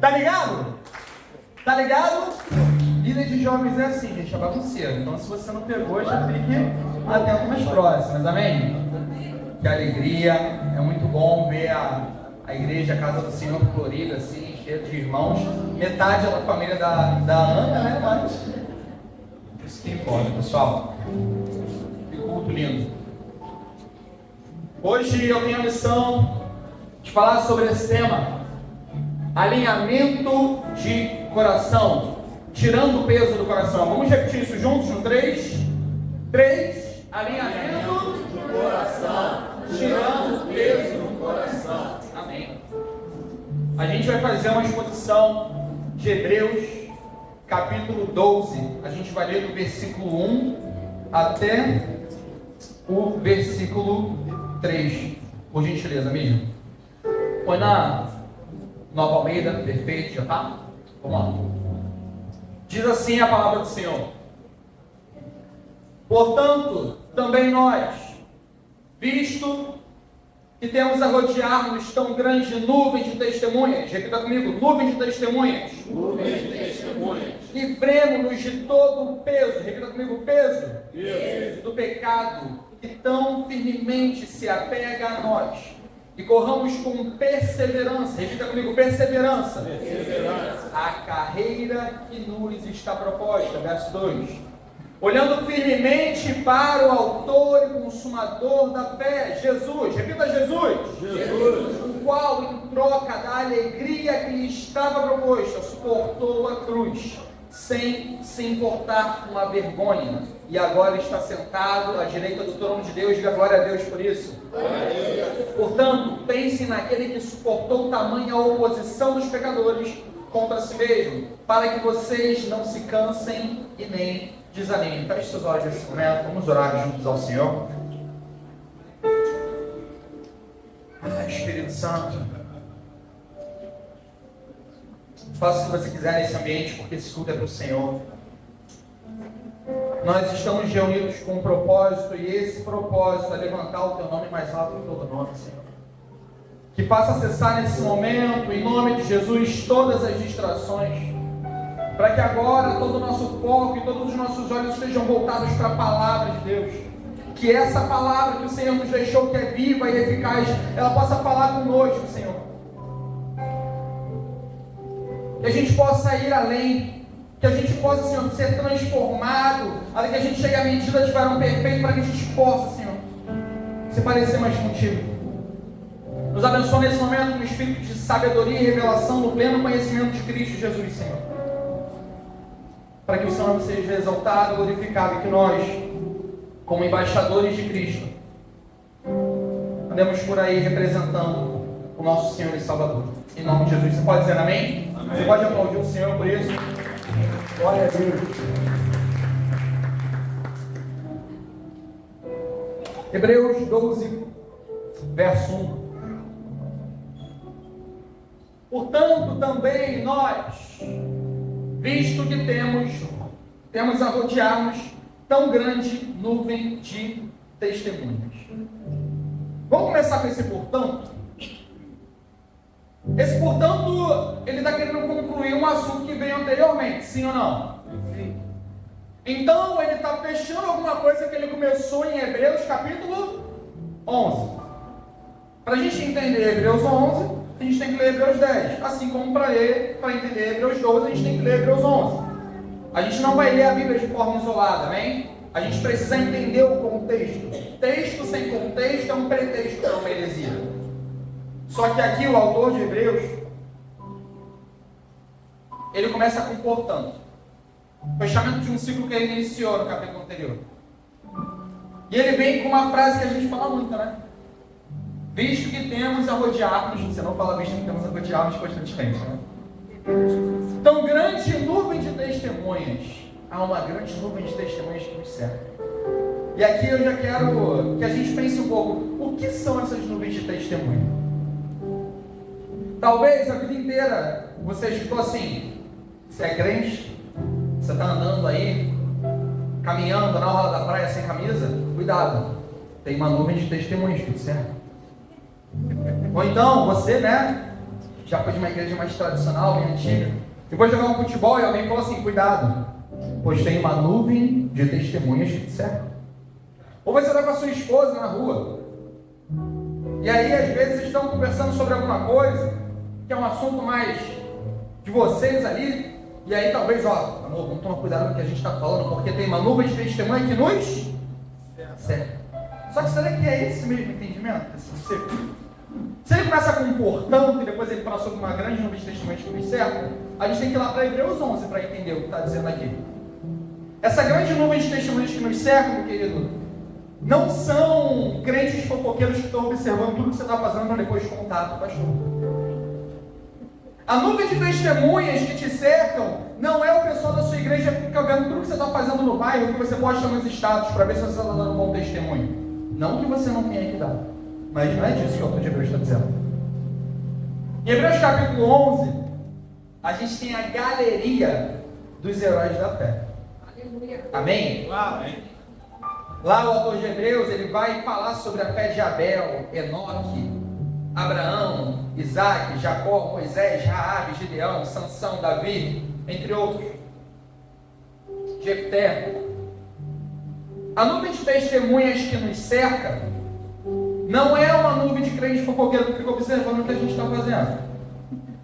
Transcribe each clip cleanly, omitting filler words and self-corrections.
Tá ligado? Tá ligado? Líder de jovens é assim, gente, é bagunceiro. Então, se você não pegou, já fique atento nas próximas, amém? Que alegria, é muito bom ver a igreja, a casa do Senhor florida, assim, cheia de irmãos. Metade é da família da Ana, né? Mas isso que importa, pessoal. Que culto lindo. Hoje eu tenho a missão de falar sobre esse tema: alinhamento de coração, tirando o peso do coração. Vamos repetir isso juntos no 3? 3, alinhamento do coração, tirando o peso do coração. Amém. A gente vai fazer uma exposição de Hebreus, capítulo 12. A gente vai ler do versículo 1 até o versículo 3. Por gentileza, mesmo. Põe na Nova Almeida, perfeito, já tá? Vamos lá. Diz assim a palavra do Senhor: portanto, também nós, visto que temos a rodear-nos tão grande nuvem de testemunhas, repita comigo, nuvem de testemunhas, livremos-nos de todo o peso, repita comigo, peso do pecado que tão firmemente se apega a nós, e corramos com perseverança, repita comigo, perseverança, a carreira que nos está proposta, verso 2, olhando firmemente para o autor e consumador da fé, Jesus, repita Jesus, o qual, em troca da alegria que lhe estava proposta, suportou a cruz, sem se importar com a vergonha, e agora está sentado à direita do trono de Deus. Diga glória a Deus por isso. Portanto, pense naquele que suportou tamanha oposição dos pecadores contra si mesmo, para que vocês não se cansem e nem desanimem. Feche seus olhos nesse momento, vamos orar juntos ao Senhor. Espírito Santo, faça o que você quiser nesse ambiente, porque esse culto é para o Senhor. Nós estamos reunidos com um propósito, e esse propósito é levantar o teu nome mais alto que todo nome, Senhor. Que faça cessar nesse momento, em nome de Jesus, todas as distrações, para que agora todo o nosso foco e todos os nossos olhos estejam voltados para a palavra de Deus. Que essa palavra que o Senhor nos deixou, que é viva e eficaz, ela possa falar conosco, Senhor. Que a gente possa ir além, que a gente possa, Senhor, ser transformado, até que a gente chegue à medida de varão perfeito, para que a gente possa, Senhor, se parecer mais contigo. Nos abençoa nesse momento com um espírito de sabedoria e revelação no pleno conhecimento de Cristo Jesus, Senhor. Para que o Senhor seja exaltado, glorificado, e que nós, como embaixadores de Cristo, andemos por aí representando o nosso Senhor e Salvador. Em nome de Jesus. Você pode dizer amém? Amém. Você pode aplaudir o Senhor por isso? Glória a Deus. Hebreus 12, verso 1. Portanto, também nós, visto que temos a rodear-nos tão grande nuvem de testemunhas. Vamos começar com esse portanto? Esse portanto, ele está querendo concluir um assunto que veio anteriormente, sim ou não? Sim. Então, ele está fechando alguma coisa que ele começou em Hebreus capítulo 11. Para a gente entender Hebreus 11, a gente tem que ler Hebreus 10. Assim como para entender Hebreus 12, a gente tem que ler Hebreus 11. A gente não vai ler a Bíblia de forma isolada, amém? A gente precisa entender o contexto. Texto sem contexto é um pretexto para uma heresia. Só que aqui o autor de Hebreus, ele começa com portanto. Fechamento de um ciclo que ele iniciou no capítulo anterior. E ele vem com uma frase que a gente fala muito, né? Visto que temos a rodear-nos, você não fala visto que temos a rodear-nos constantemente, né? Tão grande nuvem de testemunhas. Há uma grande nuvem de testemunhas que nos cerca. E aqui eu já quero que a gente pense um pouco, o que são essas nuvens de testemunho? Talvez a vida inteira você escutou assim: você é crente, você está andando aí, caminhando na orla da praia sem camisa, cuidado, tem uma nuvem de testemunhas que te cerca. Ou então você, né, já foi de uma igreja mais tradicional, bem antiga, e foi jogar um futebol e alguém falou assim: cuidado, pois tem uma nuvem de testemunhas que te cercam. Ou você está com a sua esposa na rua, e aí às vezes vocês estão conversando sobre alguma coisa, que é um assunto mais de vocês ali, e aí talvez, ó, amor, vamos tomar cuidado com o que a gente está falando, porque tem uma nuvem de testemunha que nos cerca. Só que será que é esse mesmo entendimento? Se ele começa com um portanto e depois ele fala sobre uma grande nuvem de testemunhas que nos cerca, a gente tem que ir lá para Hebreus 11 para entender o que está dizendo aqui. Essa grande nuvem de testemunhas que nos cerca, meu querido, não são crentes fofoqueiros que estão observando tudo que você está fazendo para depois contar para o pastor. A nuvem de testemunhas que te cercam não é o pessoal da sua igreja que fica vendo tudo que você está fazendo no bairro, que você posta nos status para ver se você está dando um bom testemunho. Não que você não tenha que dar, mas não é disso que o autor de Hebreus está dizendo. Em Hebreus capítulo 11, a gente tem a galeria dos heróis da fé. Aleluia. Amém? Amém. Lá o autor de Hebreus, ele vai falar sobre a fé de Abel, Enoque, Abraão, Isaac, Jacó, Moisés, Raabe, Gideão, Sansão, Davi, entre outros. Jefté. A nuvem de testemunhas que nos cerca não é uma nuvem de crente fofoqueiro que fica observando o que a gente está fazendo.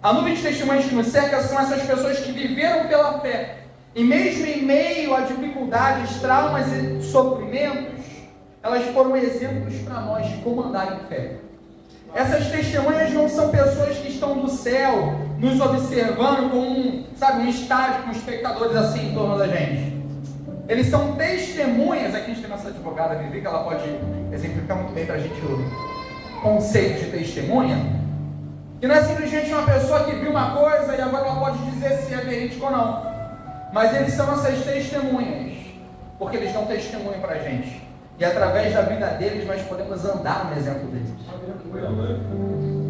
A nuvem de testemunhas que nos cerca são essas pessoas que viveram pela fé. E mesmo em meio a dificuldades, traumas e sofrimentos, elas foram exemplos para nós de como andar em fé. Essas testemunhas não são pessoas que estão do céu nos observando com um estádio com espectadores assim em torno da gente. Eles são testemunhas. Aqui a gente tem nossa advogada Vivi, que ela pode exemplificar muito bem para a gente o conceito de testemunha. Que não é simplesmente uma pessoa que viu uma coisa e agora ela pode dizer se é verídico ou não. Mas eles são essas testemunhas, porque eles dão testemunho para a gente. E através da vida deles nós podemos andar no exemplo deles.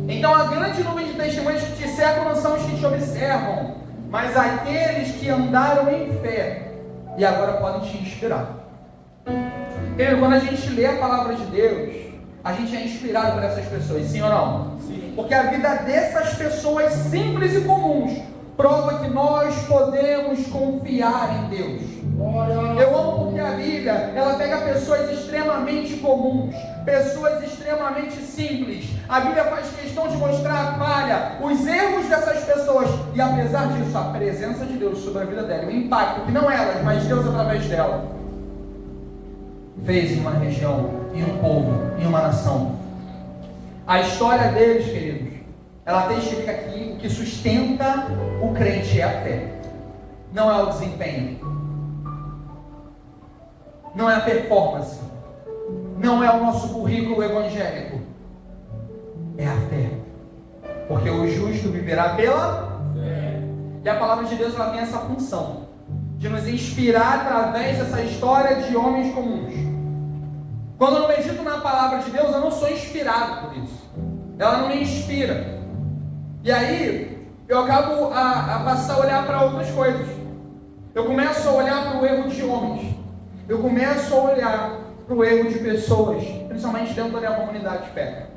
Então a grande nuvem de testemunhas que te cercam não são os que te observam, mas aqueles que andaram em fé e agora podem te inspirar. Quando a gente lê a palavra de Deus, a gente é inspirado por essas pessoas, sim ou não? Sim. Porque a vida dessas pessoas simples e comuns prova que nós podemos confiar em Deus. Eu amo porque a Bíblia, ela pega pessoas extremamente comuns, pessoas extremamente simples. A Bíblia faz questão de mostrar a falha, os erros dessas pessoas, e apesar disso, a presença de Deus sobre a vida dela, o impacto que não elas, mas Deus através dela fez em uma região, em um povo, em uma nação. A história deles, queridos, ela testifica que o que sustenta o crente é a fé, não é o desempenho, não é a performance, não é o nosso currículo evangélico, é a fé, porque o justo viverá pela fé. E a palavra de Deus, ela tem essa função de nos inspirar através dessa história de homens comuns. Quando eu não medito na palavra de Deus, eu não sou inspirado por isso, ela não me inspira. E aí, eu acabo a passar a olhar para outras coisas. Eu começo a olhar para o erro de homens. Eu começo a olhar para o erro de pessoas, principalmente dentro da minha comunidade de fé.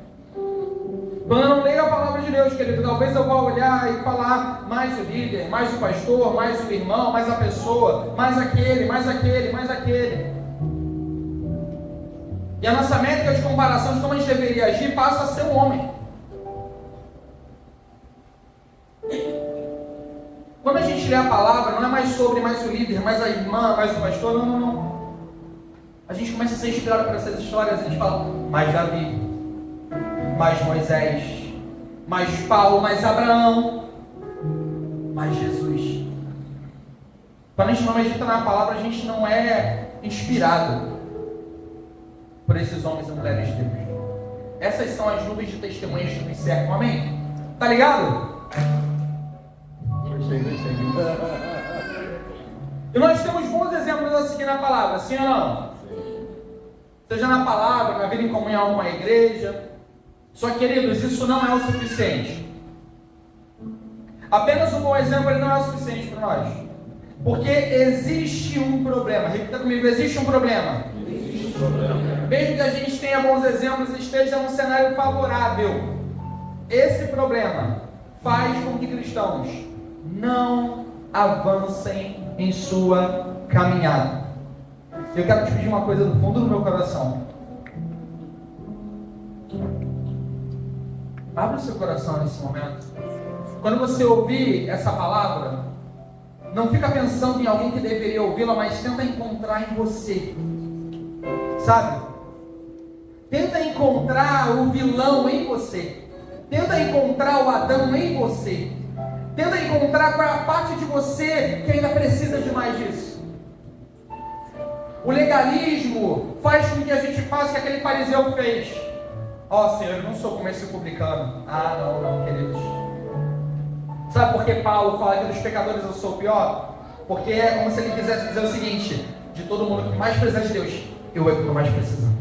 Quando eu não leio a palavra de Deus, querido, talvez eu vá olhar e falar mais o líder, mais o pastor, mais o irmão, mais a pessoa, mais aquele, mais aquele, mais aquele. E a nossa métrica de comparação de como a gente deveria agir passa a ser um homem. Quando a gente lê a palavra, não é mais sobre mais o líder, mais a irmã, mais o pastor, não. A gente começa a ser inspirado por essas histórias, a gente fala, mais Davi, mais Moisés, mais Paulo, mais Abraão, mais Jesus. Quando a gente não medita na palavra, a gente não é inspirado por esses homens e mulheres de Deus. Essas são as nuvens de testemunhas que nos cercam, amém? Tá ligado? E nós temos bons exemplos a seguir na palavra, sim ou não? Seja na palavra, na vida em comunhão com a igreja. Só que, queridos, isso não é o suficiente. Apenas um bom exemplo ele não é o suficiente para nós. Porque existe um problema. Repita comigo, existe um problema. Existe um problema. Mesmo que a gente tenha bons exemplos e esteja num cenário favorável, esse problema faz com que cristãos não avancem em sua caminhada. Eu quero te pedir uma coisa do fundo do meu coração. Abra o seu coração nesse momento. Quando você ouvir essa palavra, não fica pensando em alguém que deveria ouvi-la, mas tenta encontrar em você. Sabe? Tenta encontrar o vilão em você. Tenta encontrar o Adão em você. Tenta encontrar qual é a parte de você que ainda precisa de mais disso. O legalismo faz com que a gente faça o que aquele fariseu fez. Ó, Senhor, eu não sou como esse publicano. Ah, não, queridos. Sabe por que Paulo fala que dos pecadores eu sou o pior? Porque é como se ele quisesse dizer o seguinte: de todo mundo que mais precisa de Deus, eu é que estou mais precisando.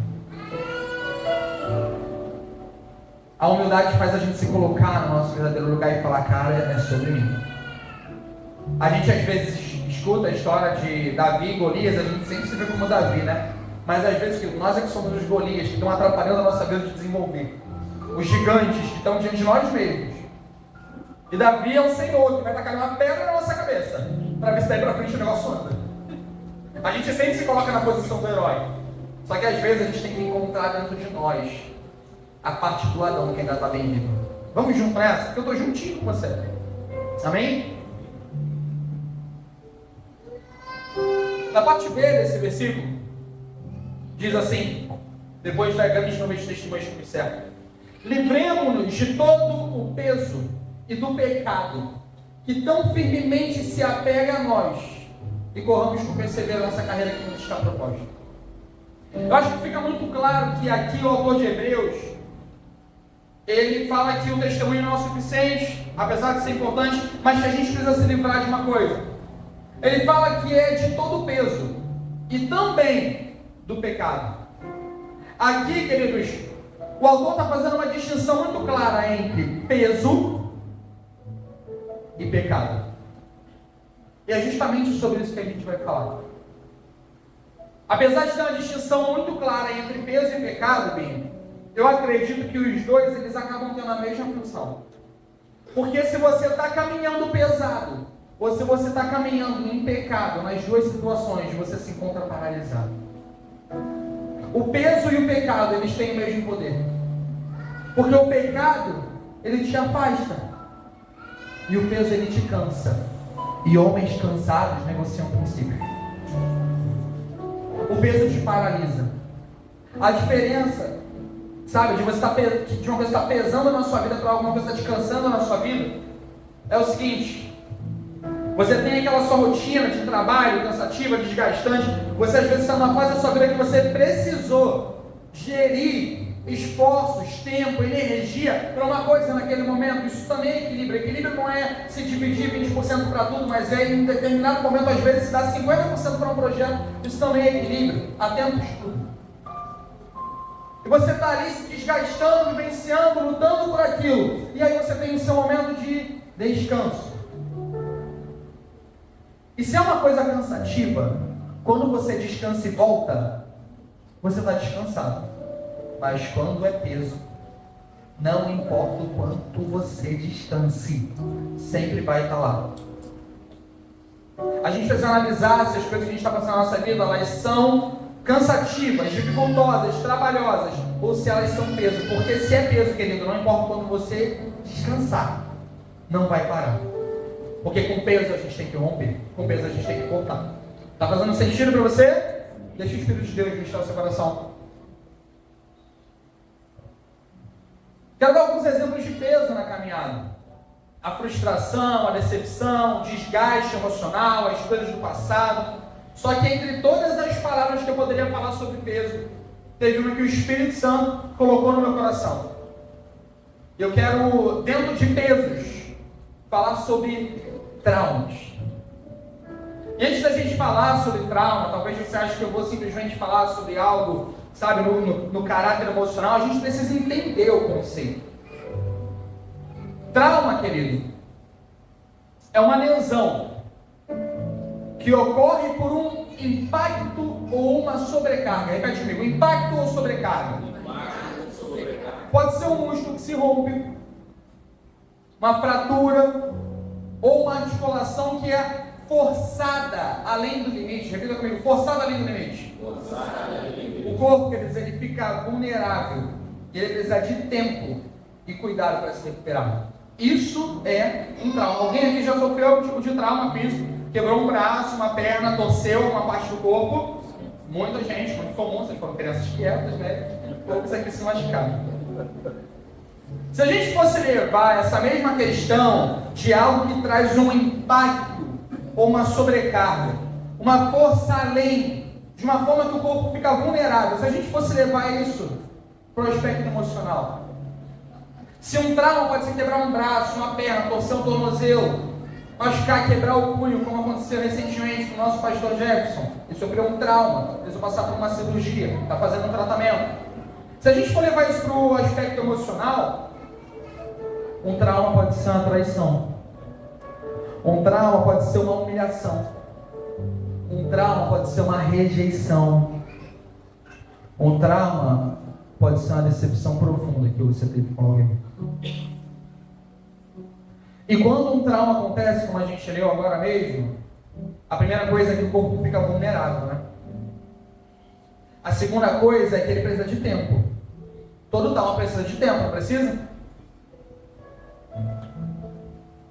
A humildade faz a gente se colocar no nosso verdadeiro lugar e falar, cara, é sobre mim. A gente às vezes escuta a história de Davi e Golias, a gente sempre se vê como Davi, né? Mas às vezes nós é que somos os Golias, que estão atrapalhando a nossa vida de desenvolver. Os gigantes que estão diante de nós mesmos. E Davi é o Senhor que vai tacar uma pedra na nossa cabeça, para ver se daí para frente o negócio anda. A gente sempre se coloca na posição do herói. Só que às vezes a gente tem que encontrar dentro de nós a parte do Adão que ainda está bem vivo. Vamos junto nessa? Porque eu estou juntinho com você. Amém? Na parte B desse versículo, diz assim, depois da grande número de testemunhos que observa: livremos-nos de todo o peso e do pecado que tão firmemente se apega a nós e corramos com perseverança a carreira que nos está proposta. Eu acho que fica muito claro que aqui o autor de Hebreus, ele fala que o testemunho não é o suficiente, apesar de ser importante, mas que a gente precisa se livrar de uma coisa. Ele fala que é de todo o peso e também do pecado. Aqui, queridos, o autor está fazendo uma distinção muito clara entre peso e pecado. E é justamente sobre isso que a gente vai falar. Apesar de ter uma distinção muito clara entre peso e pecado, bem, eu acredito que os dois eles acabam tendo a mesma função. Porque se você está caminhando pesado, ou se você está caminhando em pecado, nas duas situações você se encontra paralisado. O peso e o pecado, eles têm o mesmo poder. Porque o pecado, ele te afasta. E o peso, ele te cansa. E homens cansados negociam princípios. O peso te paralisa. A diferença, sabe, de uma coisa estar pesando na sua vida para alguma coisa estar te cansando na sua vida, é o seguinte: você tem aquela sua rotina de trabalho cansativa, desgastante, você às vezes está numa fase da sua vida que você precisou gerir esforços, tempo, energia para uma coisa naquele momento. Isso também é equilíbrio. Equilíbrio não é se dividir 20% para tudo, mas é em determinado momento, às vezes, se dá 50% para um projeto. Isso também é equilíbrio, atento ao estudo. E você está ali se desgastando, vivenciando, lutando por aquilo. E aí você tem o seu momento de descanso. E se é uma coisa cansativa, quando você descansa e volta, você está descansado. Mas quando é peso, não importa o quanto você descanse, sempre vai estar lá. A gente precisa analisar se as coisas que a gente está passando na nossa vida, elas são cansativas, dificultosas, trabalhosas, ou se elas são peso. Porque se é peso, querido, não importa quando você descansar, não vai parar. Porque com peso a gente tem que romper, com peso a gente tem que voltar. Está fazendo sentido para você? Deixa o Espírito de Deus ministrar o seu coração. Quero dar alguns exemplos de peso na caminhada. A frustração, a decepção, o desgaste emocional, as coisas do passado. Só que entre todas as palavras que eu poderia falar sobre peso, teve uma que o Espírito Santo colocou no meu coração. Eu quero, dentro de pesos, falar sobre traumas. E antes da gente falar sobre trauma, talvez você ache que eu vou simplesmente falar sobre algo, sabe, no caráter emocional, a gente precisa entender o conceito. Trauma, querido, é uma lesão que ocorre por um impacto ou uma sobrecarga. Repete comigo, impacto ou sobrecarga? Pode ser um músculo que se rompe, uma fratura ou uma articulação que é forçada além do limite. Repita comigo, forçada além do limite. O corpo, quer dizer, ele fica vulnerável. Ele precisa de tempo e cuidado para se recuperar. Isso é um trauma. Alguém aqui já sofreu um tipo de trauma físico? Quebrou um braço, uma perna, torceu uma parte do corpo? Muita gente, muito comum, vocês foram crianças quietas, né? Poucos aqui se machucaram. Se a gente fosse levar essa mesma questão de algo que traz um impacto ou uma sobrecarga, uma força além, de uma forma que o corpo fica vulnerável, se a gente fosse levar isso para o aspecto emocional, se um trauma pode ser quebrar um braço, uma perna, torcer um tornozelo, machucar, quebrar o punho, como aconteceu recentemente com o nosso pastor Jefferson, ele sofreu um trauma, precisou passar por uma cirurgia, está fazendo um tratamento. Se a gente for levar isso para o aspecto emocional, um trauma pode ser uma traição, um trauma pode ser uma humilhação, um trauma pode ser uma rejeição, um trauma pode ser uma decepção profunda que você teve com alguém. E quando um trauma acontece, como a gente leu agora mesmo, a primeira coisa é que o corpo fica vulnerável, né? A segunda coisa é que ele precisa de tempo. Todo trauma precisa de tempo, não precisa?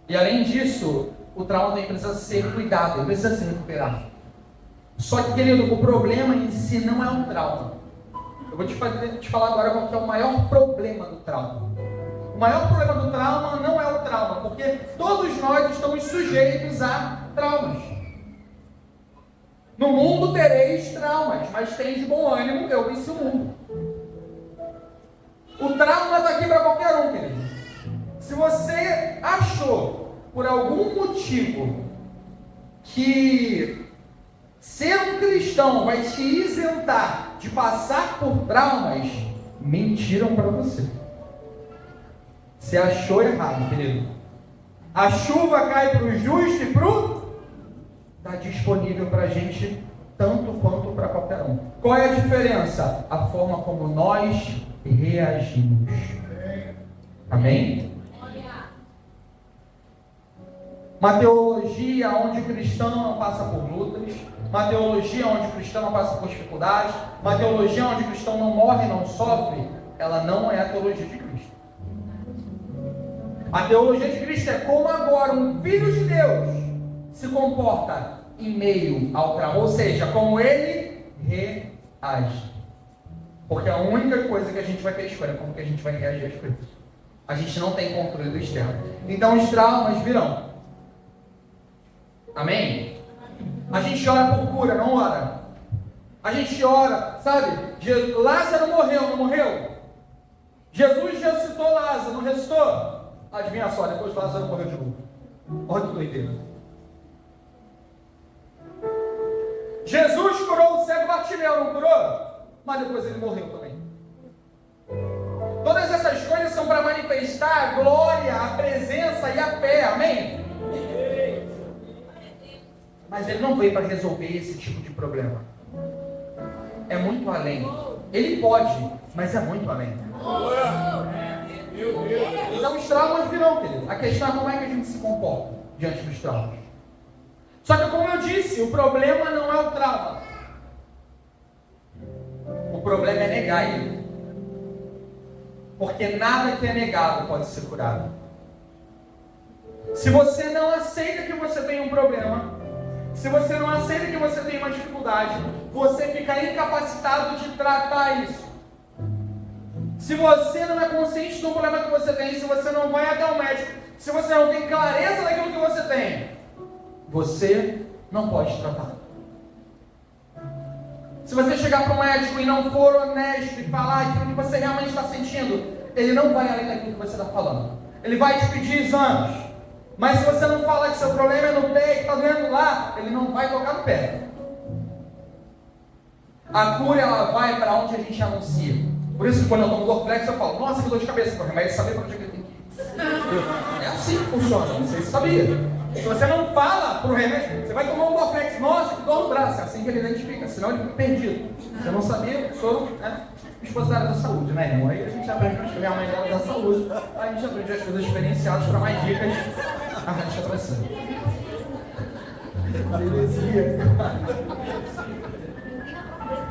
E além disso, o trauma também precisa ser cuidado, ele precisa ser recuperado. Só que, querido, o problema em si não é um trauma. Eu vou te falar agora qual que é o maior problema do trauma. O maior problema do trauma não é o trauma, porque todos nós estamos sujeitos a traumas. No mundo tereis traumas, mas tem de bom ânimo, eu venci o mundo. O trauma está aqui para qualquer um, querido. Se você achou, por algum motivo, que ser um cristão vai te isentar de passar por traumas, mentiram para você. Você achou errado, querido. A chuva cai para o justo e para o... Está disponível para a gente tanto quanto para qualquer um. Qual é a diferença? A forma como nós reagimos. Amém? Uma teologia onde o cristão não passa por lutas, uma teologia onde o cristão não passa por dificuldades, uma teologia onde o cristão não morre, não sofre, ela não é a teologia de Cristo. A teologia de Cristo é como agora um filho de Deus se comporta em meio ao trauma, ou seja, como ele reage. Porque a única coisa que a gente vai ter escolha é como que a gente vai reagir às coisas. A gente não tem controle do externo. Então os traumas virão. Amém? A gente ora por cura, não ora. A gente ora, sabe? Lázaro morreu, não morreu? Jesus ressuscitou Lázaro, não ressuscitou? Adivinha só, depois Lázaro morreu de novo. Olha que doideira. Jesus curou o cego Bartimeu, não curou? Mas depois ele morreu também. Todas essas coisas são para manifestar a glória, a presença e a fé, amém? Mas ele não veio para resolver esse tipo de problema. É muito além. Ele pode, mas é muito além. Então os traumas virão, querido. A questão é como é que a gente se comporta diante dos traumas. Só que, como eu disse, o problema não é o trauma. O problema é negar ele. Porque nada que é negado pode ser curado. Se você não aceita que você tem um problema, se você não aceita que você tem uma dificuldade, você fica incapacitado de tratar isso. Se você não é consciente do problema que você tem, se você não vai até o médico, se você não tem clareza daquilo que você tem, você não pode tratar. Se você chegar para o médico e não for honesto e falar aquilo que você realmente está sentindo, ele não vai além daquilo que você está falando. Ele vai te pedir exames. Mas se você não falar que seu problema é no pé, que está doendo lá, ele não vai tocar no pé. A cura, ela vai para onde a gente anuncia. Por isso que quando eu tomo Dorflex, eu falo, nossa, que dor de cabeça, porque mas saber para onde é que ele tem que ir. É assim que funciona, não sei se sabia. Se você não fala pro remédio, você vai tomar um Dorflex, nossa, que dor no braço, é assim que ele identifica, senão ele fica perdido. Você não sabia, sou, né? esposa era da saúde, né, irmão? Aí a gente aprende que minha mãe era da saúde. Aí a gente aprende as coisas diferenciadas para mais dicas. A gente abraçando. Heresia.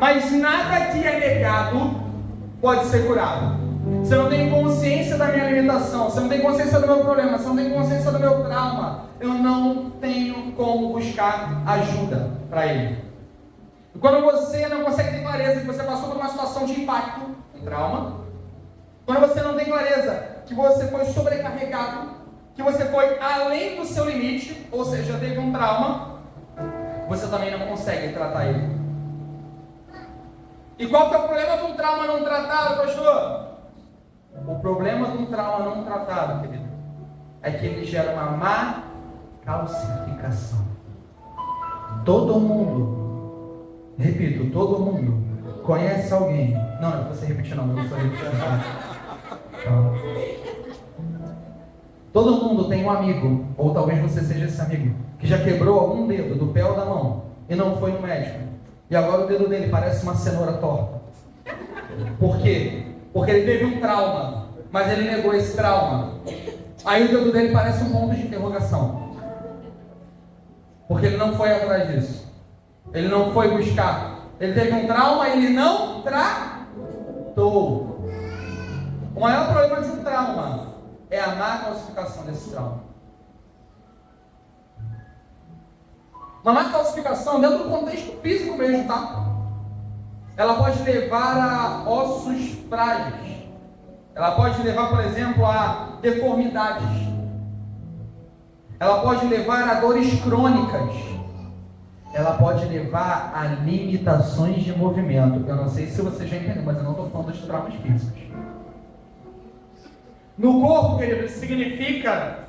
Mas nada que é negado pode ser curado. Você não tem consciência da minha limitação, você não tem consciência do meu problema, você não tem consciência do meu trauma. Eu não tenho como buscar ajuda para ele. E quando você não consegue ter clareza que você passou por uma situação de impacto, um trauma, quando você não tem clareza que você foi sobrecarregado, que você foi além do seu limite, ou seja, teve um trauma, você também não consegue tratar ele. E qual que é o problema de um trauma não tratado, pastor? O problema de um trauma não tratado, querido, é que ele gera uma má calcificação. Todo mundo, repito, todo mundo conhece alguém. Não é você repetir não, eu estou repetindo. Todo mundo tem um amigo, ou talvez você seja esse amigo, que já quebrou algum dedo do pé ou da mão e não foi no médico. E agora o dedo dele parece uma cenoura torta. Por quê? Porque ele teve um trauma, mas ele negou esse trauma. Aí o dedo dele parece um ponto de interrogação. Porque ele não foi atrás disso. Ele não foi buscar. Ele teve um trauma e ele não tratou. O maior problema de um trauma é a má calcificação desse trauma. Uma má calcificação dentro do contexto físico mesmo, tá? Ela pode levar a ossos frágeis. Ela pode levar, por exemplo, a deformidades. Ela pode levar a dores crônicas. Ela pode levar a limitações de movimento. Eu não sei se você já entendeu, mas eu não estou falando dos traumas físicos. No corpo, querido, isso significa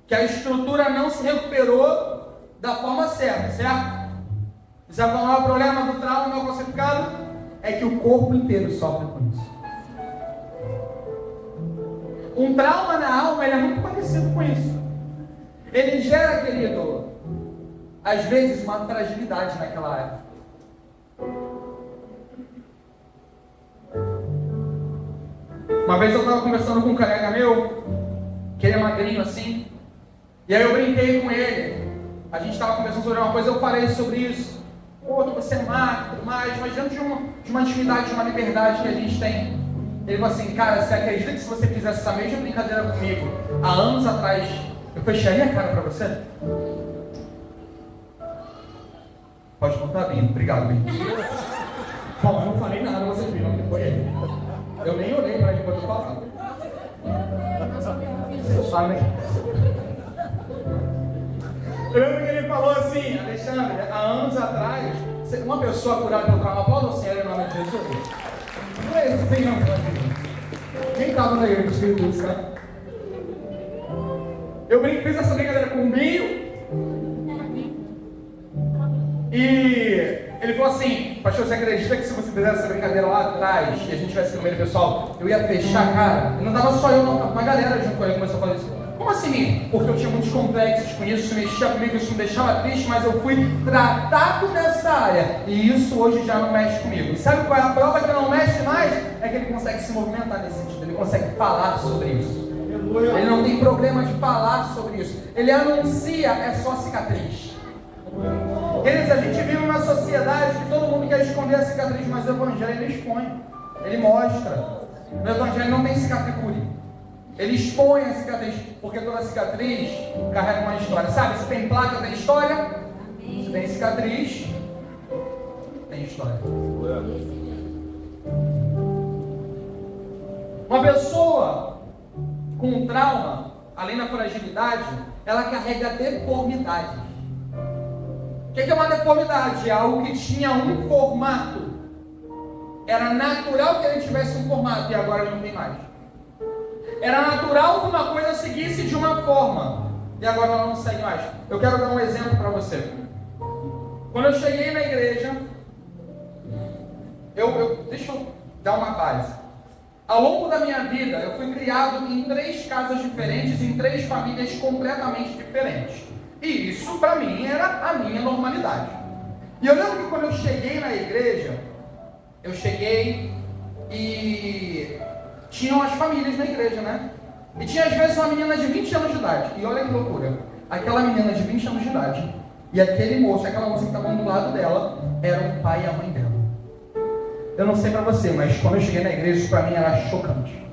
que a estrutura não se recuperou da forma certa, certo? Sabe qual é o problema do trauma não calcificado? É que o corpo inteiro sofre com isso. Um trauma na alma, ele é muito parecido com isso. Ele gera, querido, às vezes uma fragilidade naquela área. Uma vez eu estava conversando com um colega meu, que ele é magrinho assim, e aí eu brinquei com ele. A gente estava conversando sobre uma coisa, eu falei sobre isso. Pô, que você é magro e tudo mais, mas dentro de uma intimidade, de uma liberdade que a gente tem. Ele falou assim, cara, você acredita que se você fizesse essa mesma brincadeira comigo há anos atrás, eu fecharia a cara pra você? Pode contar, Binho. Obrigado, Binho. Bom, eu não falei nada, vocês viram que foi ele. Eu nem olhei pra ele enquanto eu falava. Amém. Eu lembro que ele falou assim, Alexandre, há anos atrás, uma pessoa curada pelo trauma, aplauda o Senhor em nome de Jesus. Não é isso, tem não. Quem estava na igreja do Espírito Santo? Eu fiz essa brincadeira com o Binho. E ele falou assim, pastor, você acredita que se você fizesse essa brincadeira lá atrás, e a gente tivesse no meio pessoal, eu ia fechar a cara? E não estava só eu, não, uma galera junto com ele começou a fazer isso. Como assim? Porque eu tinha muitos complexos com isso, mexia comigo, isso me deixava triste, mas eu fui tratado nessa área. E isso hoje já não mexe comigo. E sabe qual é a prova que não mexe mais? É que ele consegue se movimentar nesse sentido, ele consegue falar sobre isso. Ele não tem problema de falar sobre isso. Ele anuncia, é só cicatriz. Queridos, a gente vive numa sociedade que todo mundo quer esconder a cicatriz, mas o Evangelho ele expõe, ele mostra. No Evangelho não tem cicatriz. Ele expõe a cicatriz, porque toda cicatriz carrega uma história. Sabe, se tem placa, tem história. Se tem cicatriz, tem história. Uma pessoa com trauma, além da fragilidade, ela carrega deformidade. O que é uma deformidade? É algo que tinha um formato. Era natural que ele tivesse um formato e agora não tem mais. Era natural que uma coisa seguisse de uma forma e agora ela não segue mais. Eu quero dar um exemplo para você. Quando eu cheguei na igreja, deixa eu dar uma base. Ao longo da minha vida, eu fui criado em 3 casas diferentes, em 3 famílias completamente diferentes. E isso, para mim, era a minha normalidade. E eu lembro que quando eu cheguei na igreja, eu cheguei e tinham as famílias na igreja, né? E tinha às vezes uma menina de 20 anos de idade. E olha que loucura. Aquela menina de 20 anos de idade e aquele moço, aquela moça que estava do lado dela, eram o pai e a mãe dela. Eu não sei pra você, mas quando eu cheguei na igreja, isso pra mim era chocante.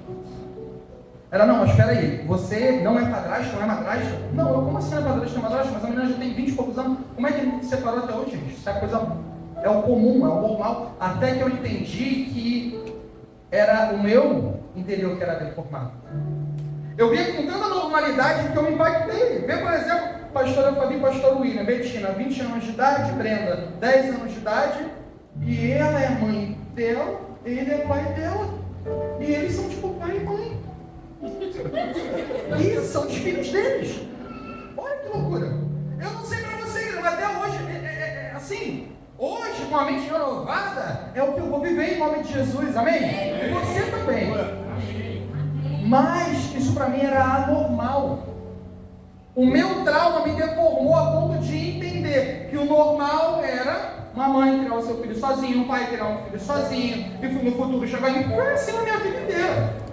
Não, mas espera aí, você não é padrasto, não é madrasta? Não, como assim não é padrasto, não é madrasta? Mas a menina já tem 20 e poucos anos. Como é que ele se separou até hoje, gente? Isso é coisa, é o comum, é o normal. Até que eu entendi que era o meu interior que era deformado. Eu via com tanta normalidade que eu me impactei. Vê, por exemplo, pastora Fabi, pastor William, Betina, 20 anos de idade, Brenda, 10 anos de idade, e ela é mãe dela, ele é pai dela. E eles são tipo pai e mãe. E são os filhos deles. Olha que loucura. Eu não sei pra você, mas até hoje, assim, hoje, com a mente renovada, é o que eu vou viver em nome de Jesus, amém? E você também. Mas isso para mim era anormal. O meu trauma me deformou a ponto de entender que o normal era uma mãe criar o seu filho sozinho, um pai criar um filho sozinho, e no futuro chegar em... Foi assim na minha vida inteira.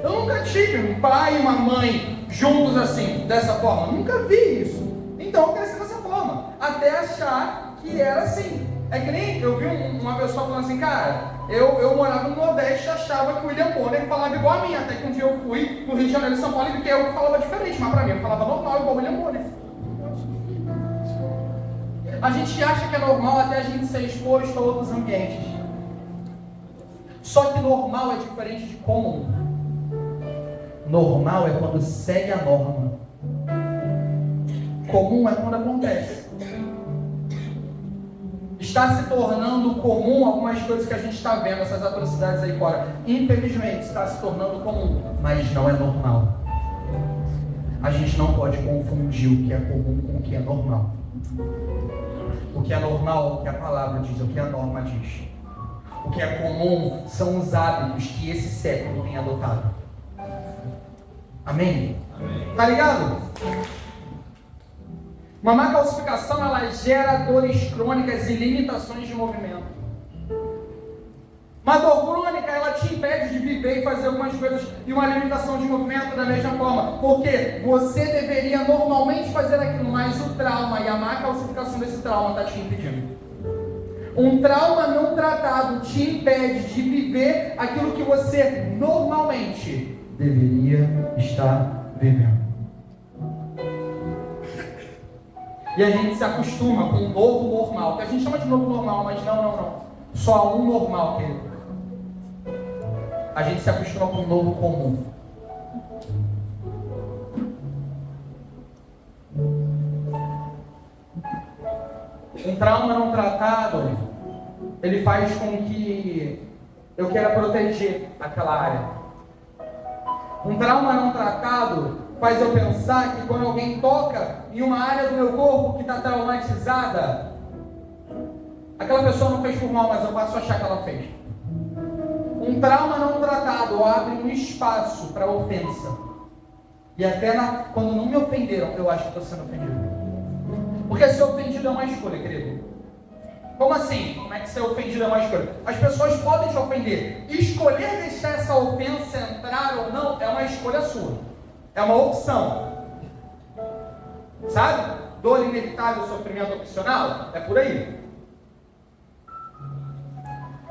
Eu nunca tive um pai e uma mãe juntos assim, dessa forma. Nunca vi isso. Então eu cresci dessa forma, até achar que era assim. É que nem eu vi uma pessoa falando assim, cara, eu morava no Nordeste e achava que o William Bonner falava igual a mim, até que um dia eu fui no Rio de Janeiro e São Paulo e vi que eu falava diferente, mas pra mim eu falava normal igual o William Bonner. A gente acha que é normal até a gente ser exposto a outros ambientes. Só que normal é diferente de comum. Normal é quando segue a norma. Comum é quando acontece. Está se tornando comum algumas coisas que a gente está vendo, essas atrocidades aí fora. Infelizmente está se tornando comum, mas não é normal. A gente não pode confundir o que é comum com o que é normal. O que é normal é o que a palavra diz, o que a norma diz. O que é comum são os hábitos que esse século tem adotado. Amém? Amém. Tá ligado? Uma má calcificação, ela gera dores crônicas e limitações de movimento. Uma dor crônica, ela te impede de viver e fazer algumas coisas, e uma limitação de movimento da mesma forma. Porque você deveria normalmente fazer aquilo, mas o trauma e a má calcificação desse trauma está te impedindo. Um trauma não tratado te impede de viver aquilo que você normalmente deveria estar vivendo. E a gente se acostuma com um novo normal, que a gente chama de novo normal, mas não. Só há um normal, querido. A gente se acostuma com um novo comum. Um trauma não tratado, ele faz com que eu queira proteger aquela área. Um trauma não tratado faz eu pensar que quando alguém toca em uma área do meu corpo que está traumatizada, aquela pessoa não fez por mal, mas eu passo a achar que ela fez. Um trauma não tratado abre um espaço para ofensa. E até quando não me ofenderam, eu acho que estou sendo ofendido. Porque ser ofendido é uma escolha, querido. Como assim? Como é que ser ofendido é uma escolha? As pessoas podem te ofender. Escolher deixar essa ofensa entrar ou não é uma escolha sua. É uma opção. Sabe? Dor inevitável, sofrimento opcional? É por aí.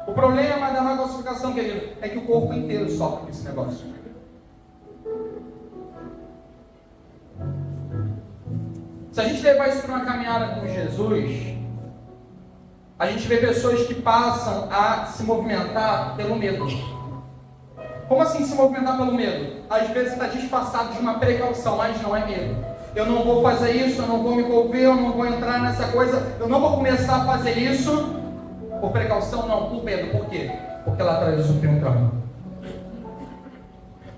O problema da má calcificação, querido, é que o corpo inteiro sofre com esse negócio. Se a gente levar isso para uma caminhada com Jesus, a gente vê pessoas que passam a se movimentar pelo medo. Como assim se movimentar pelo medo? Às vezes está disfarçado de uma precaução, mas não é medo. Eu não vou fazer isso, eu não vou me envolver, eu não vou entrar nessa coisa, eu não vou começar a fazer isso por precaução, não, por medo. Por quê? Porque lá atrás eu sofri um trauma.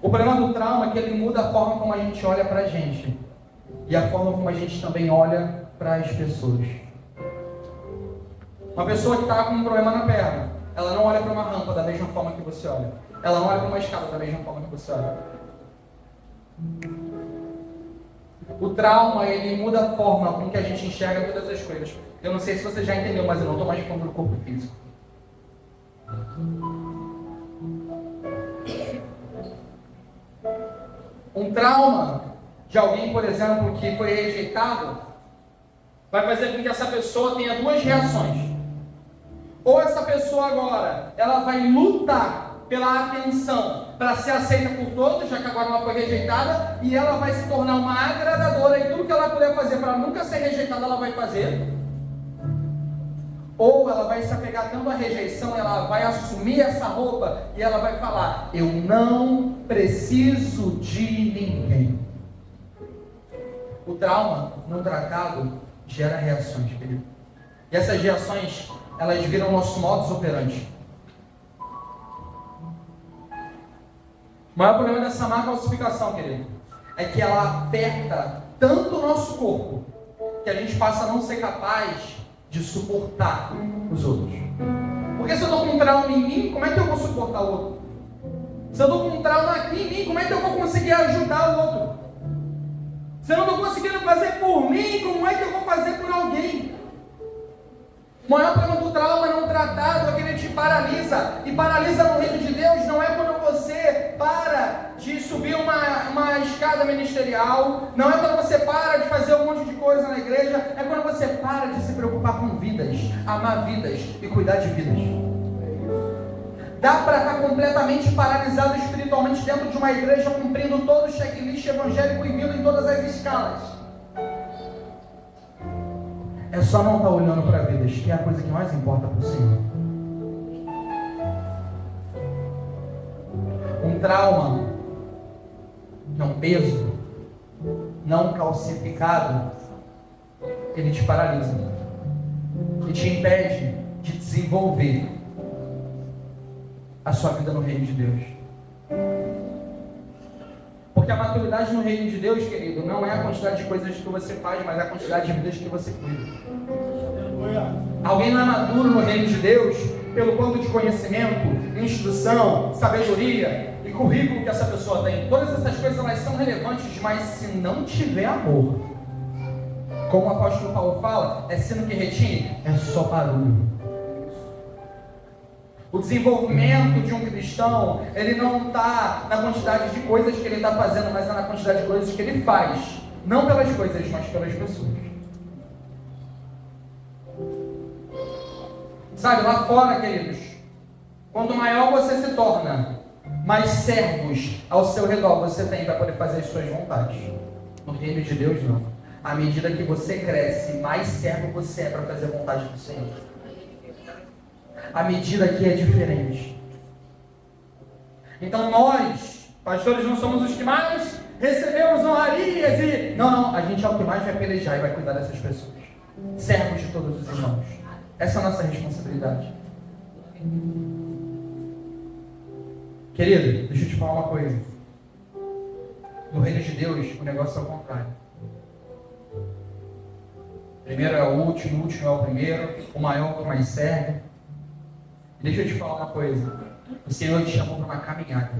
O problema do trauma é que ele muda a forma como a gente olha para a gente. E a forma como a gente também olha para as pessoas. Uma pessoa que está com um problema na perna, ela não olha para uma rampa da mesma forma que você olha. Ela não olha para uma escada da mesma forma que você olha. O trauma, ele muda a forma com que a gente enxerga todas as coisas. Eu não sei se você já entendeu, mas eu não estou mais falando do corpo físico. Um trauma de alguém, por exemplo, que foi rejeitado, vai fazer com que essa pessoa tenha duas reações. Ou essa pessoa agora, ela vai lutar pela atenção, para ser aceita por todos, já que agora ela foi rejeitada, e ela vai se tornar uma agradadora, e tudo que ela puder fazer para nunca ser rejeitada, ela vai fazer. Ou ela vai se apegar tanto à rejeição, ela vai assumir essa roupa, e ela vai falar: eu não preciso de ninguém. O trauma não tratado gera reações, querido. E essas reações, elas viram nosso modus operandi. O maior problema dessa má calcificação, querido, é que ela aperta tanto o nosso corpo, que a gente passa a não ser capaz de suportar os outros. Porque se eu estou com um trauma em mim, como é que eu vou suportar o outro? Se eu estou com um trauma aqui em mim, como é que eu vou conseguir ajudar o outro? Se eu não estou conseguindo fazer por mim, como é que eu vou fazer por alguém? O maior problema do trauma não tratado é que ele te paralisa. E paralisa no reino de Deus não é quando você para de subir uma escada ministerial, não é quando você para de fazer um monte de coisa na igreja, é quando você para de se preocupar com vidas, amar vidas e cuidar de vidas. Dá para estar completamente paralisado espiritualmente dentro de uma igreja, cumprindo todo o checklist evangélico e vindo em todas as escalas. É só não estar olhando para vidas, que é a coisa que mais importa para o Senhor. Um trauma, não peso, não calcificado, ele te paralisa e te impede de desenvolver a sua vida no reino de Deus. Porque a maturidade no reino de Deus, querido, não é a quantidade de coisas que você faz, mas é a quantidade de vidas que você cuida. Alguém não é maduro no reino de Deus pelo quanto de conhecimento, instrução, sabedoria e currículo que essa pessoa tem. Todas essas coisas, elas são relevantes, mas se não tiver amor, como o apóstolo Paulo fala, é sino que retine, é só barulho. O desenvolvimento de um cristão, ele não está na quantidade de coisas que ele está fazendo, mas na quantidade de coisas que ele faz. Não pelas coisas, mas pelas pessoas. Sabe, lá fora, queridos, quanto maior você se torna, mais servos ao seu redor você tem para poder fazer as suas vontades. No reino de Deus, não. À medida que você cresce, mais servo você é para fazer a vontade do Senhor. A medida aqui é diferente. Então nós, pastores, não somos os que mais recebemos honrarias e... Não, a gente é o que mais vai pelejar e vai cuidar dessas pessoas. Servos de todos os irmãos. Essa é a nossa responsabilidade. Querido, deixa eu te falar uma coisa. No reino de Deus, o negócio é o contrário. Primeiro é o último é o primeiro, o maior é o que mais serve. Deixa eu te falar uma coisa. O Senhor te chamou para uma caminhada.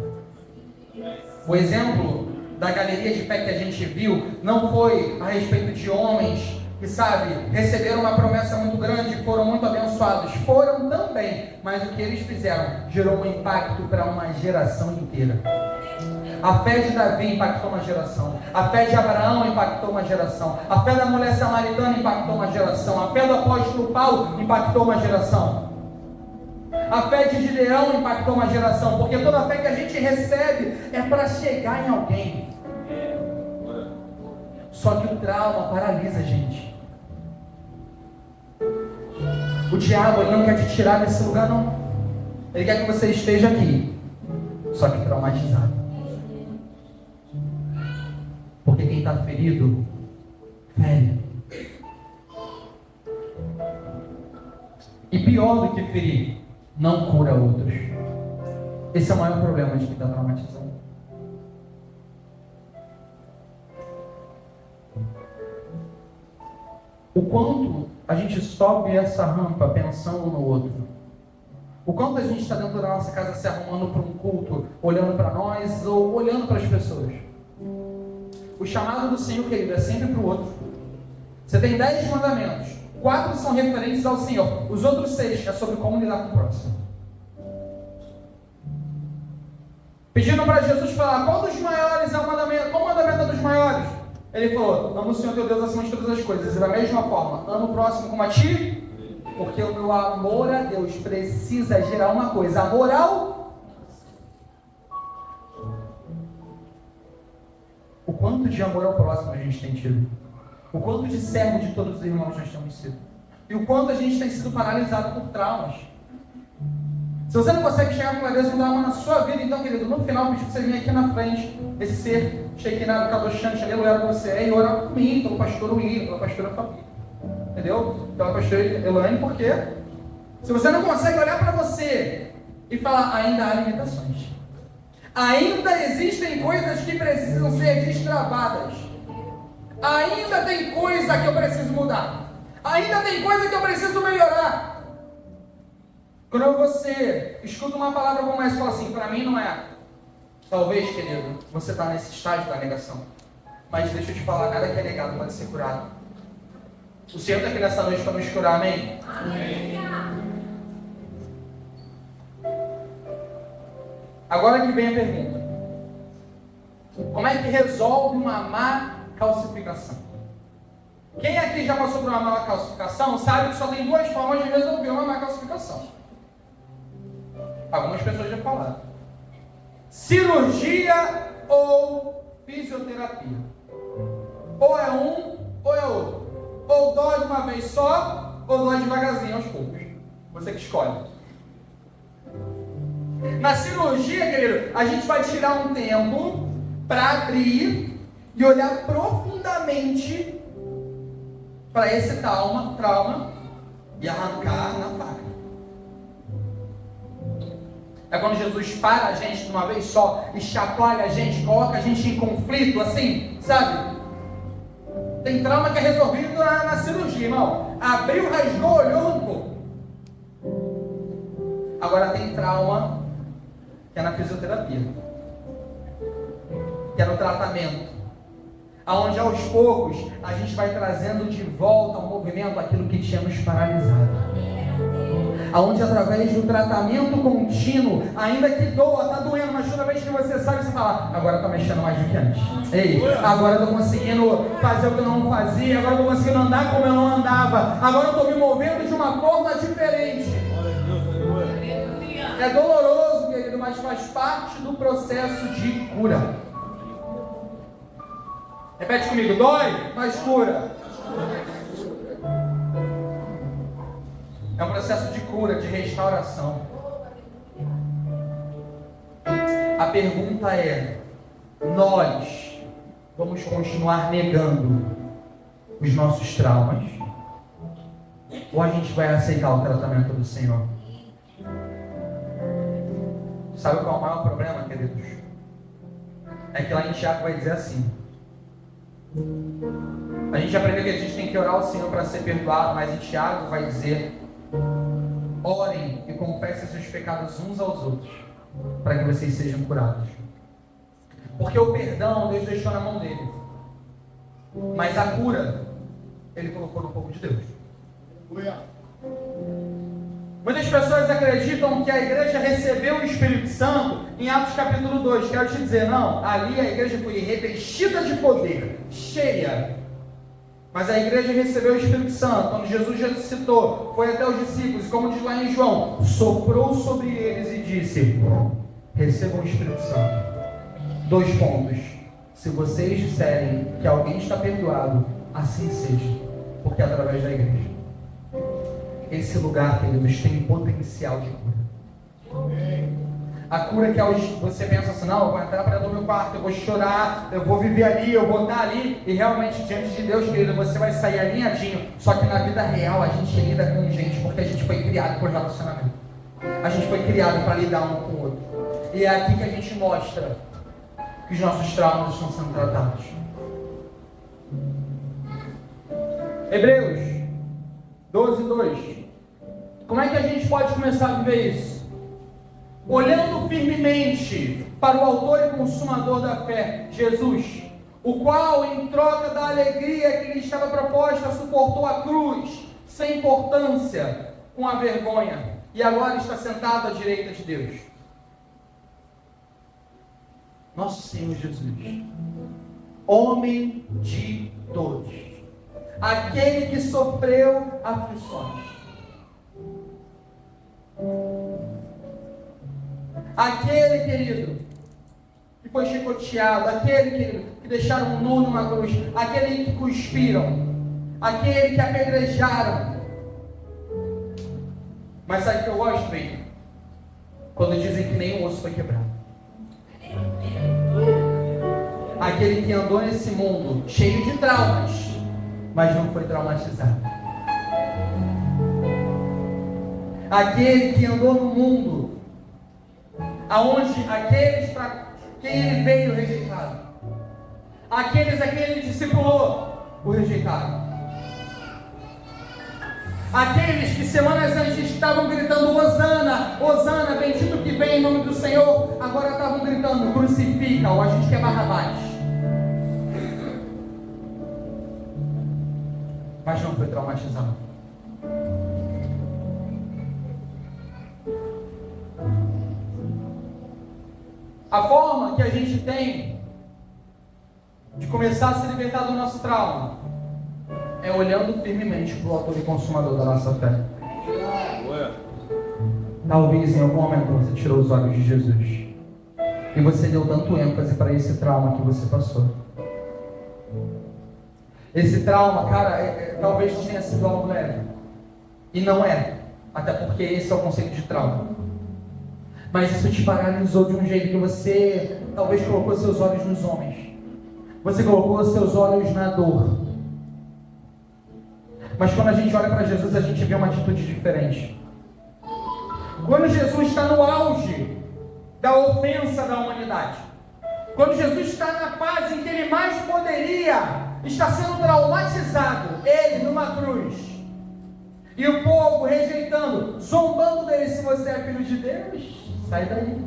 O exemplo da galeria de fé que a gente viu não foi a respeito de homens que, sabe, receberam uma promessa muito grande e foram muito abençoados. Foram também, mas o que eles fizeram gerou um impacto para uma geração inteira. A fé de Davi impactou uma geração. A fé de Abraão impactou uma geração. A fé da mulher samaritana impactou uma geração. A fé do apóstolo Paulo impactou uma geração. A fé de Gideão impactou uma geração, porque toda a fé que a gente recebe é para chegar em alguém. Só que o trauma paralisa a gente. O diabo, ele não quer te tirar desse lugar, não. Ele quer que você esteja aqui, só que traumatizado. Porque quem está ferido, fere. E pior do que ferir, não cura outros. Esse é o maior problema de quem está traumatizado. O quanto a gente sobe essa rampa pensando no outro. O quanto a gente está dentro da nossa casa se arrumando para um culto, olhando para nós ou olhando para as pessoas. O chamado do Senhor, querido, é sempre para o outro. Você tem 10 mandamentos. 4 são referentes ao Senhor. Os outros 6 é sobre como lidar com o próximo. Pedindo para Jesus falar, qual dos maiores é o mandamento? Qual o mandamento é dos maiores? Ele falou, ama o Senhor teu Deus acima de todas as coisas. E da mesma forma, ama o próximo como a ti, porque o meu amor a Deus precisa gerar uma coisa, amor ao... O quanto de amor ao próximo a gente tem tido? O quanto de servo de todos os irmãos nós temos sido? E o quanto a gente tem sido paralisado por traumas? Se você não consegue chegar com Deus e dar uma na sua vida, então, querido, no final, pediu que você venha aqui na frente, esse ser, Shekinah, Kadoshant, aleluia com você, e orar por mim, pelo pastor William, pela pastora Fabi. Entendeu? Pela pastora Elaine, por quê? Se você não consegue olhar para você e falar, ainda há limitações. Ainda existem coisas que precisam ser destravadas. Ainda tem coisa que eu preciso mudar. Ainda tem coisa que eu preciso melhorar. Quando você escuta uma palavra como essa e fala assim, para mim não é. Talvez, querido, você está nesse estágio da negação. Mas deixa eu te falar, nada que é negado pode ser curado. O Senhor está aqui nessa noite para nos curar, amém? Amém. Agora que vem a pergunta. Como é que resolve uma má calcificação? Quem aqui já passou por uma má calcificação sabe que só tem duas formas de resolver uma má calcificação. Algumas pessoas já falaram. Cirurgia ou fisioterapia. Ou é um ou é outro. Ou dói de uma vez só, ou dói devagarzinho aos poucos. Você que escolhe. Na cirurgia, querido, a gente vai tirar um tempo para abrir e olhar profundamente para esse trauma e arrancar na faca. É quando Jesus para a gente de uma vez só e chacoalha a gente, coloca a gente em conflito, assim, sabe? Tem trauma que é resolvido na cirurgia, irmão. Abriu, rasgou, olhou, arrancou. Agora tem trauma que é na fisioterapia, que é no tratamento, aonde aos poucos a gente vai trazendo de volta ao movimento aquilo que tínhamos paralisado. Aonde através do tratamento contínuo, ainda que doa, está doendo, mas toda vez que você sabe, você fala, agora está mexendo mais do que antes. Ei, agora eu estou conseguindo fazer o que eu não fazia, agora eu estou conseguindo andar como eu não andava, agora eu estou me movendo de uma forma diferente. É doloroso, querido, mas faz parte do processo de cura. Repete comigo, dói, mas cura. É um processo de cura, de restauração. A pergunta é, nós vamos continuar negando os nossos traumas? Ou a gente vai aceitar o tratamento do Senhor? Sabe qual é o maior problema, queridos? É que lá em Tiago vai dizer assim. A gente aprendeu que a gente tem que orar ao Senhor para ser perdoado, mas em Tiago vai dizer, orem e confessem seus pecados uns aos outros, para que vocês sejam curados. Porque o perdão Deus deixou na mão dele, mas a cura Ele colocou no povo de Deus. Muitas pessoas acreditam que a igreja recebeu o Espírito Santo em Atos capítulo 2. Quero te dizer, não, ali a igreja foi revestida de poder, cheia. Mas a igreja recebeu o Espírito Santo, quando Jesus ressuscitou, foi até os discípulos, e como diz lá em João, soprou sobre eles e disse, recebam o Espírito Santo. 2 pontos. Se vocês disserem que alguém está perdoado, assim seja, porque é através da igreja. Esse lugar, queridos, tem potencial de cura. A cura que você pensa assim, não, eu vou entrar para dentro do meu quarto, eu vou chorar, eu vou viver ali, eu vou estar ali, e realmente diante de Deus, querido, você vai sair alinhadinho. Só que na vida real a gente lida com gente, porque a gente foi criado por relacionamento. A gente foi criado para lidar um com o outro. E é aqui que a gente mostra que os nossos traumas estão sendo tratados. Hebreus 12:2. Como é que a gente pode começar a viver isso? Olhando firmemente para o autor e consumador da fé, Jesus, o qual, em troca da alegria que lhe estava proposta, suportou a cruz, sem importância, com a vergonha, e agora está sentado à direita de Deus. nosso Senhor Jesus, homem de dores, aquele que sofreu aflições, aquele, querido, que foi chicoteado, aquele, querido, que deixaram nu numa cruz, aquele que cuspiram, aquele que apedrejaram. Mas sabe o que eu gosto, bem? Quando dizem que nenhum osso foi quebrado. Aquele que andou nesse mundo cheio de traumas, mas não foi traumatizado. Aquele que andou no mundo aonde aqueles para quem ele veio rejeitaram, aqueles a quem ele discipulou o rejeitaram, aqueles que semanas antes estavam gritando Hosana, Hosana, bendito que vem em nome do Senhor, agora estavam gritando crucifica-o, a gente quer Barrabás. Mas não foi traumatizado. A forma que a gente tem de começar a se libertar do nosso trauma é olhando firmemente para o autor e consumador da nossa fé. Talvez em algum momento você tirou os olhos de Jesus e você deu tanto ênfase para esse trauma que você passou. Esse trauma, cara, talvez não tenha sido algo leve. E não é. Até porque esse é o conceito de trauma. Mas isso te paralisou de um jeito que você talvez colocou seus olhos nos homens. Você colocou seus olhos na dor. Mas quando a gente olha para Jesus, a gente vê uma atitude diferente. Quando Jesus está no auge da ofensa da humanidade, quando Jesus está na fase em que ele mais poderia estar sendo traumatizado, ele numa cruz, e o povo rejeitando, zombando dele, se você é filho de Deus, sai daí.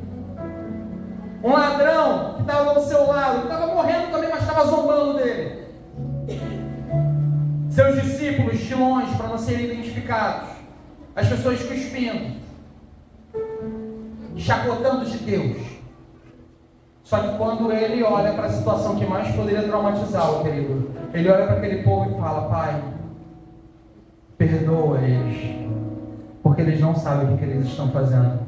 Um ladrão que estava ao seu lado, que estava morrendo também, mas estava zombando dele. Seus discípulos de longe, para não serem identificados, as pessoas cuspindo, chacotando de Deus. Só que quando ele olha para a situação que mais poderia traumatizá-lo, querido, ele olha para aquele povo e fala: Pai, perdoa eles, porque eles não sabem o que eles estão fazendo.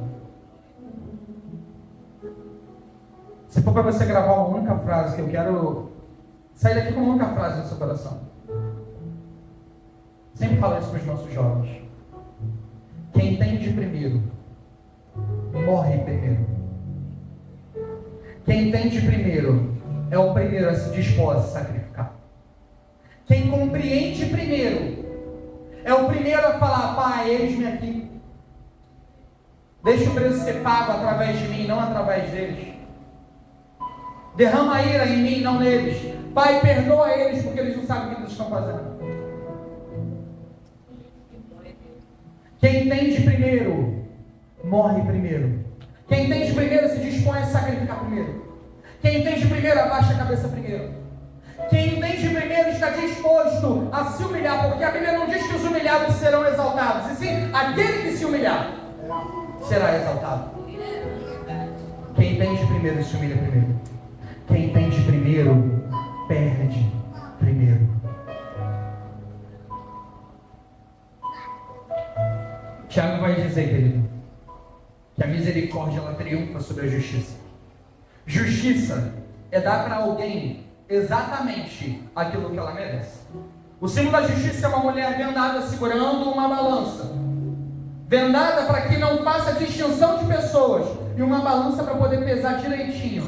Se for para você gravar uma única frase, que eu quero sair daqui com uma única frase no seu coração. Sempre falo isso para os nossos jovens. Quem entende primeiro, morre primeiro. Quem entende primeiro, é o primeiro a se dispor a se sacrificar. Quem compreende primeiro, é o primeiro a falar: Pai, eis-me aqui. Deixa o preço ser pago através de mim, não através deles. Derrama a ira em mim, não neles. Pai, perdoa eles, porque eles não sabem o que eles estão fazendo. Quem entende primeiro, morre primeiro. Quem entende primeiro se dispõe a se sacrificar primeiro. Quem entende primeiro abaixa a cabeça primeiro. Quem entende primeiro está disposto a se humilhar, porque a Bíblia não diz que os humilhados serão exaltados, e sim, aquele que se humilhar será exaltado. Quem entende primeiro se humilha primeiro. Quem entende primeiro perde primeiro. Tiago vai dizer, querido, que a misericórdia ela triunfa sobre a justiça. Justiça é dar para alguém exatamente aquilo que ela merece. O símbolo da justiça é uma mulher vendada segurando uma balança. Vendada para que não faça distinção de pessoas. E uma balança para poder pesar direitinho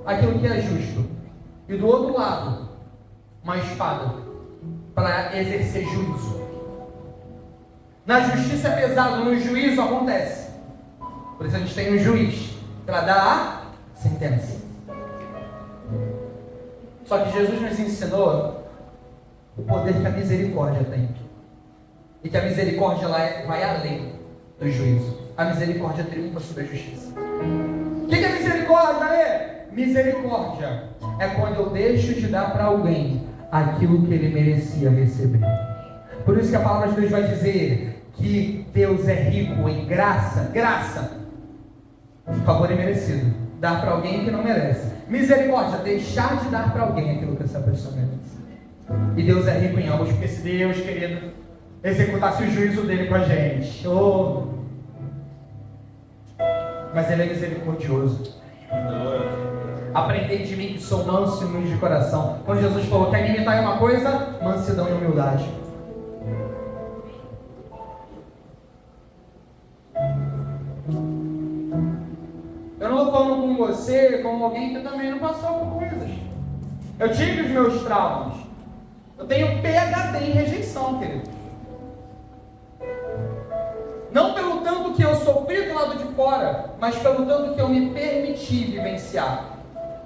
aquilo que é justo. E do outro lado, uma espada para exercer juízo. Na justiça é pesado, no juízo acontece. Por isso a gente tem um juiz para dar a sentença. Só que Jesus nos ensinou o poder que a misericórdia tem. E que a misericórdia vai além do juízo. A misericórdia triunfa sobre a justiça. O que é misericórdia, Ale? Misericórdia é quando eu deixo de dar para alguém aquilo que ele merecia receber. Por isso que a palavra de Deus vai dizer que Deus é rico em graça, favor imerecido. dar para alguém que não merece. Misericórdia, deixar de dar para alguém aquilo que essa pessoa merece. E Deus é rico em ambos, porque se Deus, querido, executasse o juízo dele com a gente, mas Ele é misericordioso. Aprendei de mim que sou manso e humilde de coração. Quando Jesus falou, quer me imitar em uma coisa? Mansidão e humildade. Eu não estou falando com você como alguém que também não passou por coisas. Eu tive os meus traumas. Eu tenho PhD em rejeição, querido. Não pelo tanto que eu sofri do lado de fora, mas pelo tanto que eu me permiti vivenciar.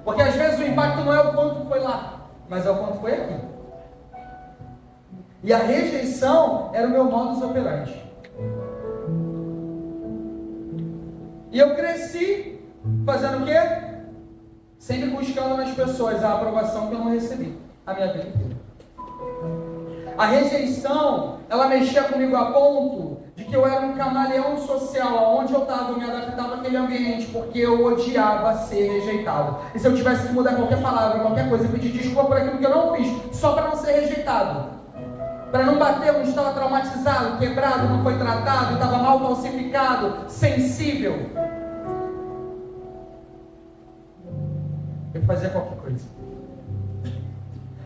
Porque às vezes o impacto não é o quanto foi lá, mas é o quanto foi aqui. E a rejeição era o meu modus operandi. E eu cresci fazendo o quê? Sempre buscando nas pessoas a aprovação que eu não recebi a minha vida inteira. A rejeição, ela mexia comigo a ponto de que eu era um camaleão social. Onde eu estava, eu me adaptava àquele ambiente, porque eu odiava ser rejeitado. E se eu tivesse que mudar qualquer palavra, qualquer coisa, pedir desculpa por aquilo que eu não fiz, só para não ser rejeitado, para não bater onde estava traumatizado, quebrado, não foi tratado, estava mal calcificado, sensível, eu fazia qualquer coisa.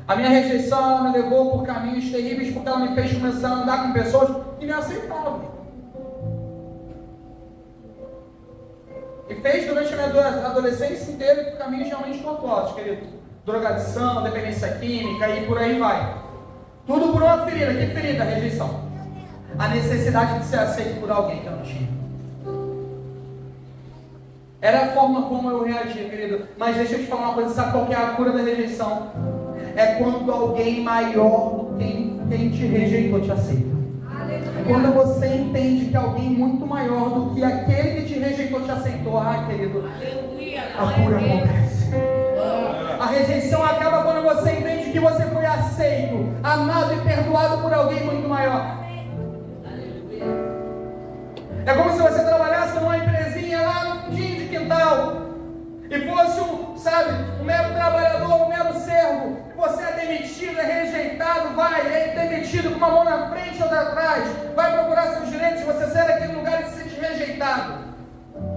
A minha rejeição, ela me levou por caminhos terríveis, porque ela me fez começar a andar com pessoas que me aceitavam. E fez durante a minha adolescência inteira por caminhos realmente tortuosos, querido. Drogadição, dependência química e por aí vai. Tudo por uma ferida. Que ferida? Rejeição. A necessidade de ser aceito por alguém que eu não tinha. Era a forma como eu reagia, querido. Mas deixa eu te falar uma coisa, sabe qual que é a cura da rejeição? É quando alguém maior do que quem te rejeitou te aceita. Quando você entende que alguém muito maior do que aquele que te rejeitou te aceitou, querido, a cura acontece. A rejeição acaba quando você entende que você foi aceito, amado e perdoado por alguém muito maior. É como se você trabalhasse numa empresinha lá no fundinho de quintal e fosse um mero trabalhador, um mero servo. Você é demitido, é rejeitado, é demitido com uma mão na frente e outra atrás, vai procurar seus direitos, você sai daquele lugar e se sente rejeitado.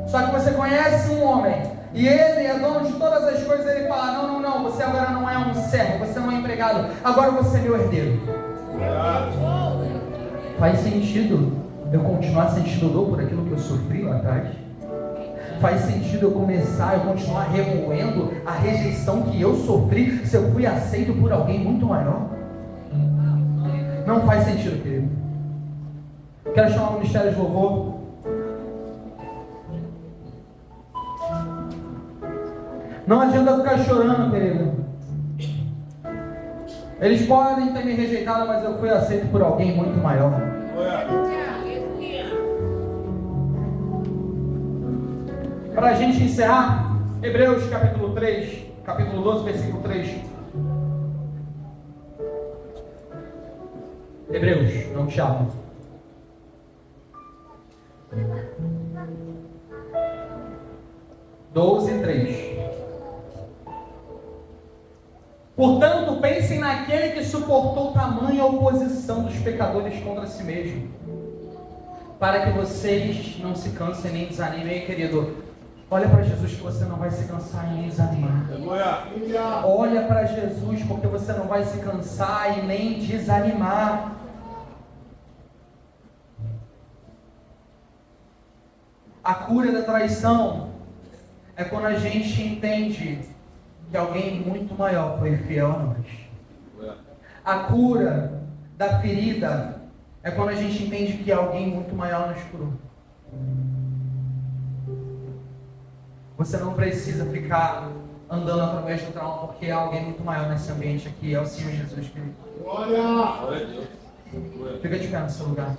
Só que você conhece um homem e ele é dono de todas as coisas. Ele fala, não, você agora não é um servo, você não é um empregado, agora você é meu herdeiro. Faz sentido eu continuar sentindo dor por aquilo que eu sofri lá atrás? Faz sentido eu continuar remoendo a rejeição que eu sofri se eu fui aceito por alguém muito maior? Não faz sentido, querido. Quero chamar o Ministério de Louvor. Não adianta ficar chorando, querido. Eles podem ter me rejeitado, mas eu fui aceito por alguém muito maior. Para a gente encerrar, Hebreus capítulo 3, capítulo 12, versículo 3. Hebreus, não Tiago. Doze, 3. Portanto, pensem naquele que suportou tamanha oposição dos pecadores contra si mesmo, para que vocês não se cansem nem desanimem, querido. Olha para Jesus que você não vai se cansar e nem desanimar. Olha para Jesus porque você não vai se cansar e nem desanimar. A cura da traição é quando a gente entende que alguém muito maior foi fiel a nós. A cura da ferida é quando a gente entende que alguém muito maior nos curou. Você não precisa ficar andando através do trauma, porque há alguém muito maior nesse ambiente aqui, é o Senhor Jesus Cristo. Glória a Deus. Fica de pé no seu lugar.